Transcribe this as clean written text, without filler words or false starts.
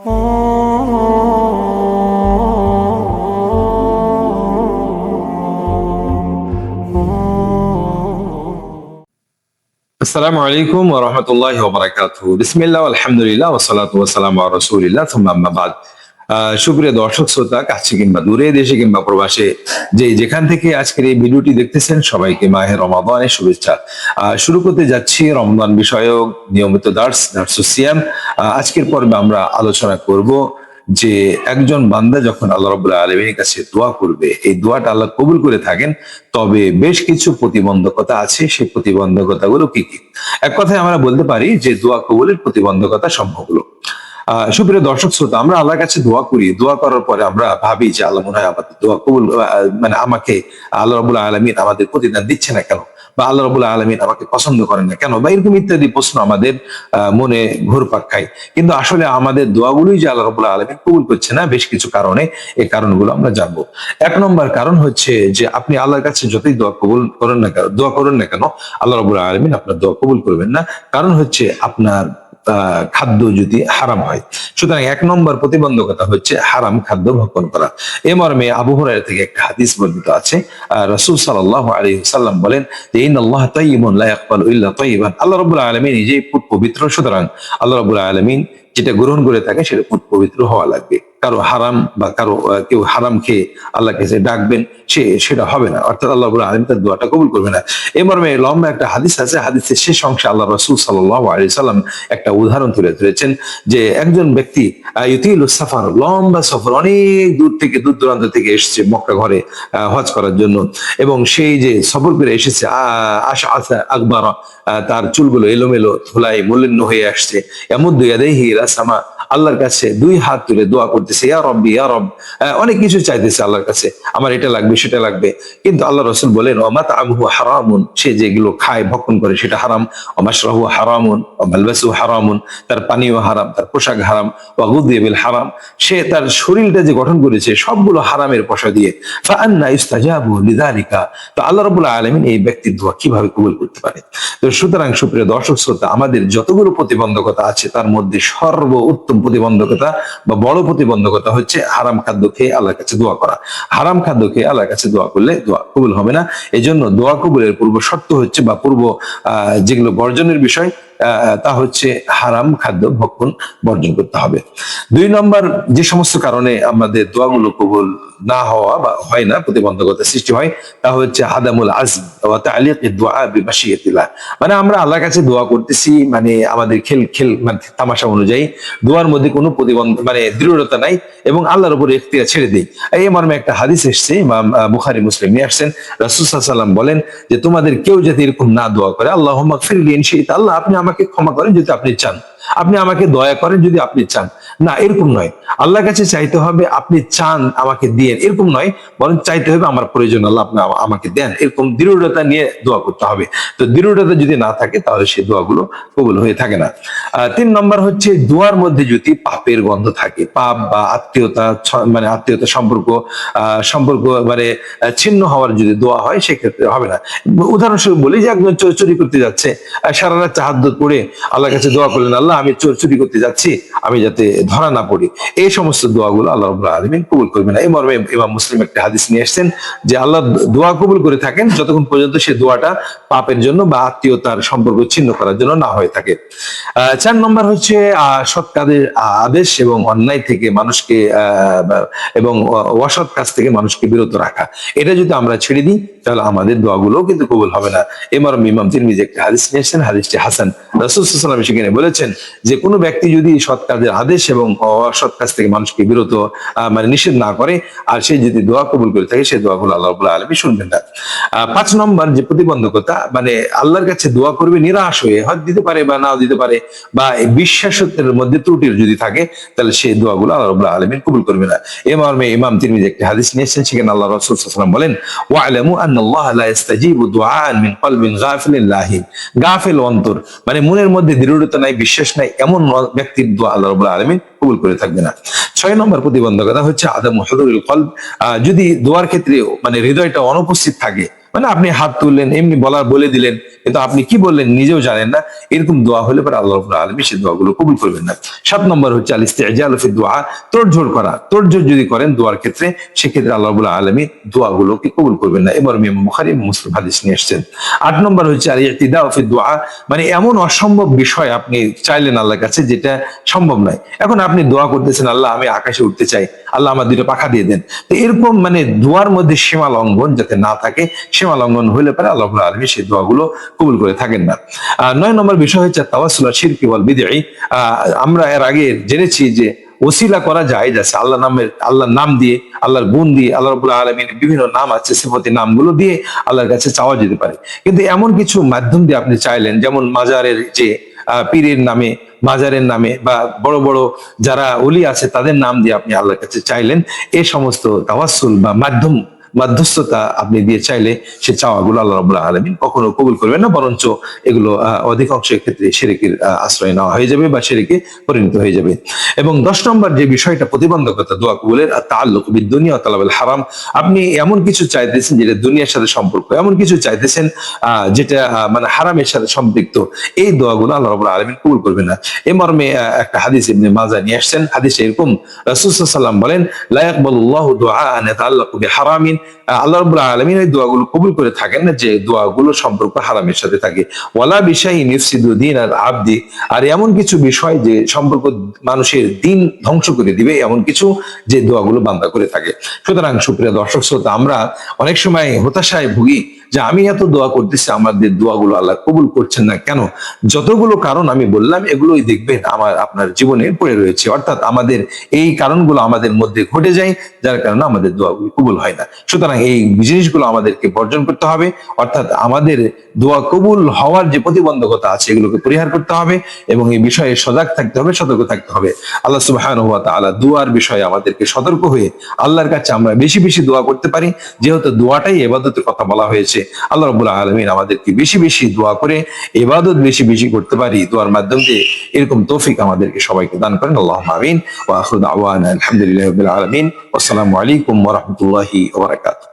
আসসালামু আলাইকুম ওয়া রাহমাতুল্লাহি ওয়া বারাকাতুহু। বিসমিল্লাহ আলহামদুলিল্লাহ ওয়া সালাতু ওয়া সালামু আলা রাসূলিল্লাহ সুম্মা আম্মা বাদ। সুপ্রিয় দর্শক শ্রোতা, কাছে কিংবা দূরে, দেশে কিংবা প্রবাসে, যেখান থেকে আজকের এই ভিডিওটি দেখতেছেন, সবাইকে মাহে রমাদানের শুভেচ্ছা। শুরু করতে যাচ্ছি রমজান বিষয়ক নিয়মিত দারসুস সিয়াম। আজকের পর্বে আমরা আলোচনা করব যে একজন বান্দা যখন আল্লাহ রাব্বুল আলামিনের কাছে দোয়া করবে, এই দোয়াটা আল্লাহ কবুল করে থাকেন, তবে বেশ কিছু প্রতিবন্ধকতা আছে। সেই প্রতিবন্ধকতাগুলো কি কি? এক কথায় আমরা বলতে পারি যে দোয়া কবুলের প্রতিবন্ধকতা সমূহগুলো। সুপ্রিয় দর্শক শ্রোতা, আমরা আল্লাহর কাছে দোয়া করি, দোয়া করার পরে আমরা ভাবি যে আল্লাহ মনে হয় আমাদের দোয়া কবুল, মানে আমাকে আল্লাহ রাব্বুল আলামিন আমাদের প্রতিদান দিচ্ছে না কেন, বা আল্লাহ রাব্বুল আলামিন আমাকে পছন্দ করেন না কেন, বা এরকম ইত্যাদি প্রশ্ন আমাদের মনে ঘুরপাক খায়। কিন্তু আসলে আমাদের দোয়াগুলোই যে আল্লাহ রাব্বুল আলামিন কবুল করছে না, বেশ কিছু কারণে। এই কারণগুলো আমরা জানবো। এক নম্বর কারণ হচ্ছে যে আপনি আল্লাহর কাছে যতই দোয়া কবুল করেন না কেন, দোয়া করেন না কেন, আল্লাহ রাব্বুল আলামিন আপনার দোয়া কবুল করবেন না। কারণ হচ্ছে আপনার খাদ্য যদি হারাম হয়। সুতরাং এক নম্বর প্রতিবন্ধকতা হচ্ছে হারাম খাদ্য ভক্ষণ করা। এ মর্মে আবু হুরায়রা থেকে একটা হাদিস বর্ণিত আছে। রাসূল সাল্লাল্লাহু আলাইহি ওয়াসাল্লাম বলেন যে ইন্নাল্লাহা তাইয়্যিবুন লা ইয়াকবালু ইল্লা তাইয়্যিবান। আল্লাহ রাব্বুল আলামিন নিজেই পবিত্র, সুতরাং আল্লাহ রাব্বুল আলামিন যেটা গ্রহণ করে থাকে সেটা পবিত্র হওয়া লাগবে। কারো হারাম বা কারো কেউ হারাম খেয়ে আল্লাহকে যে ডাকবেন, সেটা হবে না, অর্থাৎ আল্লাহ রাব্বুল আলামিন তার দোয়াটা কবুল করবে না। এই মর্মে লম্বা একটা হাদিস আছে। হাদিসের শেষ অংশে আল্লাহ রাসূল সাল্লাল্লাহু আলাইহি সাল্লাম একটা উদাহরণ তুলে ধরেছেন যে একজন ব্যক্তি ইউতিলুস সাফার, লম্বা সফর, অনেক দূর থেকে, দূর দূরান্ত থেকে এসেছে মক্কা ঘরে হজ করার জন্য, এবং সেই যে সফর করে এসেছে আশআসা আকবারা, তার চুলগুলো এলোমেলো, ধুলায় মলিন হয়ে আসছে। ইয়ামুদ্দু ইয়াদাইহি ইলা সামা, আল্লাহর কাছে দুই হাত তুলে দোয়া করতেছে, ইয়া রব্বি ইয়া রব, অনেক কিছু চাইতেছে আল্লাহর কাছে, আমার এটা লাগবে সেটা লাগবে। কিন্তু আল্লাহ রাসূল বলেন ওয়া মাতআমুহু হারামুন, সে যেগুলো খায় ভক্ষণ করে সেটা হারাম। ওয়া মাশরাবু হারামুন ওয়া মালবাসু হারামুন, তার পানীয় হারাম, তার পোশাক হারাম। ওয়া গুযিয়া বিল হারাম, সে তার শরীরটা যে গঠন করেছে সবগুলো হারামের পয়সা দিয়ে। ফাআন্না ইস্তাজাবু লিযালিকা, তো আল্লাহ রাব্বুল আলামিন এই ব্যক্তির দোয়া কিভাবে কবুল করতে পারে? তো সুতরাং সুপ্রিয় দর্শক শ্রোতা, আমাদের যতগুলো প্রতিবন্ধকতা আছে তার মধ্যে সর্বোত্তম প্রতিবন্ধকতা বা বড় প্রতিবন্ধকতা হচ্ছে হারাম খাদ্য খেয়ে আল্লাহর কাছে দোয়া করা। হারাম খাদ্য খেয়ে আল্লাহর কাছে দোয়া করলে দোয়া কবুল হবে না। এজন্য দোয়া কবুলের পূর্ব শর্ত হচ্ছে, বা পূর্ব যেগুলো বর্জনের বিষয়, তা হচ্ছে হারাম খাদ্য ভক্ষণ বর্জন করতে হবে। দুই নম্বর যে সমস্ত কারণে আমাদের দোয়াগুলো কবুল না হওয়া বা হয় না, প্রতিবন্ধকতা সৃষ্টি হয়, তা হচ্ছে আদামুল আজম ওয়া তা'লিকুদ দুআ বিমাশিয়াতিল্লাহ। মানে আমরা আল্লাহর কাছে দোয়া করতেছি, মানে আমাদের খেল মানে তামাশা অনুযায়ী, দোয়ার মধ্যে কোনো মানে দৃঢ়তা নাই, এবং আল্লাহর উপরে ইখতিয়ার ছেড়ে দেই। এই মর্মে একটা হাদিস এসেছে, ইমাম বুখারী মুসলিম নিয়ে আসছেন। রাসূল সাল্লাল্লাহু আলাইহি ওয়াসাল্লাম বলেন যে তোমাদের কেউ যদি এরকম না দোয়া করে, আল্লাহুম্মা গফিরলি ইন শি'তা, আল্লাহ আপনি আমাকে ক্ষমা করেন যদি আপনি চান, আপনি আমাকে দয়া করেন যদি আপনি চান, না এরকম নয়। আল্লাহর কাছে চাইতে হবে আপনি চান আমাকে দিয়েন, এরকম নয়, বরং চাইতে হবে আমার প্রয়োজন, আল্লাহ আপনি আমাকে দেন, এরকম দৃঢ়তা নিয়ে দোয়া করতে হবে। তো দৃঢ়তা যদি না থাকে তাহলে সেই দোয়াগুলো কবুল হয়ে থাকে না। তিন নম্বর হচ্ছে দোয়ার মধ্যে যদি পাপের গন্ধ থাকে, পাপ বা আত্মীয়তা, মানে আত্মীয়তা সম্পর্ক মানে ছিন্ন হওয়ার যদি দোয়া হয়, সেক্ষেত্রে হবে না। উদাহরণস্বরূপ বলি যে একজন চুরি করতে যাচ্ছে, সারা রাত তাহাজ্জুদ পড়ে আল্লাহর কাছে দোয়া করলেন, আল্লাহ আমি চুরি করতে যাচ্ছি, আমি যাতে ধরা না পড়ি। এই সমস্ত দোয়াগুলো আল্লাহ রাব্বুল আলামিন কবুল করবে না। এই মর্মে ইমাম মুসলিম একটা হাদিস নিয়ে এসেছেন যে আল্লাহ দোয়া কবুল করে থাকেন যতক্ষণ পর্যন্ত সে দোয়াটা পাপের জন্য বা আত্মীয়তার সম্পর্ক ছিন্ন করার জন্য না হয়ে থাকে। চার নম্বর হচ্ছে সৎ কাজের আদেশ এবং অন্যায় থেকে মানুষকে এবং অসৎ কাজ থেকে মানুষকে বিরত রাখা। এটা যদি আমরা ছেড়ে দিই তাহলে আমাদের দোয়াগুলো কিন্তু কবুল হবে না। এই মর্মে ইমাম তিরমিজি একটা হাদিস নিয়ে এসেছেন, হাদিসটি হাসান। রাসূল সাল্লাল্লাহু আলাইহি ওয়াসাল্লাম সেখানে বলেছেন যে কোনো ব্যক্তি যদি সৎ কাজের আদেশ এবং অসৎ কাজ থেকে মানুষকে বিরত মানে নিষেধ না করে, আর সে যদি দোয়া কবুল করে থাকে, সেই দোয়াগুলো আল্লাহ রাব্বুল আলামিন শুনবেন না। 5 নম্বর যে প্রতিবন্ধকতা, মানে আল্লাহর কাছে দোয়া করবে নিরাশ হয়ে, হয়তো দিতে পারে বা নাও দিতে পারে, বা বিশ্বাসের মধ্যে ত্রুটি যদি থাকে, তাহলে সেই দোয়াগুলো আল্লাহ রাব্বুল আলামিন কবুল করবে না। এই মর্মে ইমাম তিরমিজি একটা হাদিস নিয়ে এসেছেন, সেখানে আল্লাহ রাসূল সাল্লাল্লাহু আলাইহি ওয়াসাল্লাম বলেন ওয়া'লামু আন্নাল্লাহা লা ইস্তাজিবু দুআআন মিন কলবিন গাফিলিন লাহিন, গাফিল অন্তর, মানে মনের মধ্যে দৃঢ়তা নাই, বিশ্বাস নাই, এমন ব্যক্তির দোয়া আল্লাহ রাব্বুল আলামিন কবুল করে থাকবে না। 6 নম্বর প্রতিবন্ধকতা হচ্ছে আদামু হুদুরুল কলব, যদি দোয়ার ক্ষেত্রে মানে হৃদয়টা অনুপস্থিত থাকে, মানে আপনি হাত তুললেন, এমনি বলে দিলেন, কিন্তু আপনি কি বললেন নিজেও জানেন না, এরকম দোয়া হলে পরে আল্লাহ রাব্বুল আলামিন সেই দোয়াগুলো কবুল করবেন না। 7 নম্বর হচ্ছে আল ইস্তিজালু ফি দুআ, তোড়জোড় করা। তোড়জোড় যদি করেন দোয়ার ক্ষেত্রে, সেক্ষেত্রে আল্লাহ রাব্বুল আলামিন দোয়াগুলোকে কবুল করবেন না। এবার ইমাম বুখারী এবং মুসলিম হাদিস নিয়ে আসছেন। 8 নম্বর হচ্ছে আল ইতিদাউ ফি দুআ, মানে এমন অসম্ভব বিষয় আপনি চাইলেন আল্লাহর কাছে যেটা সম্ভব নয়। এখন আপনি দোয়া করতেছেন, আল্লাহ আমি আকাশে উঠতে চাই, আল্লাহ আমার দুটো পাখা দিয়ে দেন। তো এরকম মানে দোয়ার মধ্যে সীমা লঙ্ঘন যাতে না থাকে, সীমা লঙ্ঘন হলে পরে আল্লাহ রাব্বুল আলামিন সেই দোয়াগুলো কবুল করে থাকেন না। 9 নম্বর বিষয় হচ্ছে তাওয়াসসুল শিরকি ওয়াল বিদঈ। আমরা এর আগে জেনেছি যে ওসিলা করা জায়েজ আছে, আল্লাহর নাম দিয়ে, আল্লাহর গুণ দিয়ে, আল্লাহ রাব্বুল আলামিনের বিভিন্ন নাম আছে, সিফাতি নামগুলো দিয়ে আল্লাহর কাছে চাওয়া যেতে পারে। কিন্তু এমন কিছু মাধ্যম দিয়ে আপনি চাইলেন, যেমন মাজারের যে পীরের নামে, মাজারের নামে, বা বড় বড় যারা ওলি আছে তাদের নাম দিয়ে আপনি আল্লাহর কাছে চাইলেন, এই সমস্ত তাওয়াসসুল বা মধ্যস্থতা আপনি দিয়ে চাইলে সে চাওয়াগুলো আল্লাহ রাব্বুল আলামিন কখনো কবুল করবেন না, বরঞ্চ এগুলো অধিকাংশের ক্ষেত্রে শিরকের আশ্রয় নেওয়া হয়ে যাবে বা শিরকে পরিণত হয়ে যাবে। এবং 10 নম্বর যে বিষয়টা প্রতিবন্ধকতা দোয়া কবুলের, তাআল্লুক বিদ-দুনিয়া ওয়া তালাবুল হারাম। আপনি এমন কিছু চাইতেছেন যেটা দুনিয়ার সাথে সম্পর্ক, এমন কিছু চাইতেছেন যেটা মানে হারামের সাথে সম্পৃক্ত, এই দোয়াগুলো আল্লাহ রাব্বুল আলামিন কবুল করবেন না। এই মর্মে একটা হাদিস ইবনে মাজাহ নিয়ে আসছেন। হাদিসে এরকম, রাসূল সাল্লাল্লাহু আলাইহি ওয়াসাল্লাম বলেন, লা ইয়াকবালুল্লাহু দুআআন ইয়াতাআল্লাকু বিহারামিন, আল্লাহ রাব্বুল আলামিন এই দোয়াগুলো কবুল করে থাকেন না যে দোয়াগুলো সম্পর্ক হারামের সাথে থাকে। ওয়ালা বিশাইইন ইফসিদু দীনাল আবদি, আর এমন কিছু বিষয় যে সম্পর্ক মানুষের দিন ধ্বংস করে দিবে, এমন কিছু যে দোয়াগুলো বান্দা করে থাকে। সুতরাং সুপ্রিয় দর্শক শ্রোতা, আমরা অনেক সময় হতাশায় ভুগি যে আমি এত দোয়া করতেছি, আমাদের দোয়াগুলো আল্লাহ কবুল করছেন না কেন? যতগুলো কারণ আমি বললাম, এগুলোই দেখবেন আপনার জীবনে পড়ে রয়েছে। অর্থাৎ আমাদের এই কারণগুলো আমাদের মধ্যে ঘটে যায়, যার কারণে আমাদের দোয়াগুলো কবুল হয় না। সুতরাং এই জিনিসগুলো আমাদেরকে বর্জন করতে হবে, অর্থাৎ আমাদের দোয়া কবুল হওয়ার যে প্রতিবন্ধকতা আছে এগুলোকে পরিহার করতে হবে এবং এই বিষয়ে সজাগ থাকতে হবে, সতর্ক থাকতে হবে। আল্লাহ সুবহানাহু ওয়া তাআলা দুয়ার বিষয়ে আমাদেরকে সতর্ক হয়ে আল্লাহর কাছে আমরা বেশি বেশি দোয়া করতে পারি, যেহেতু দোয়াটাই ইবাদতের কথা বলা হয়েছে। আল্লাহ রাব্বুল আলামিন আমাদেরকে বেশি বেশি দোয়া করে ইবাদত বেশি বেশি করতে পারি, দোয়ার মাধ্যম দিয়ে এরকম তৌফিক আমাদেরকে সবাইকে দান করেন। আল্লাহুম্মা আমিন। ওয়া আখিরু দাওয়ানা আলহামদুলিল্লাহি রাব্বিল আলামিন। ওয়াসসালামু আলাইকুম ওয়া রাহমাতুল্লাহি ওয়া বারাকাতুহু।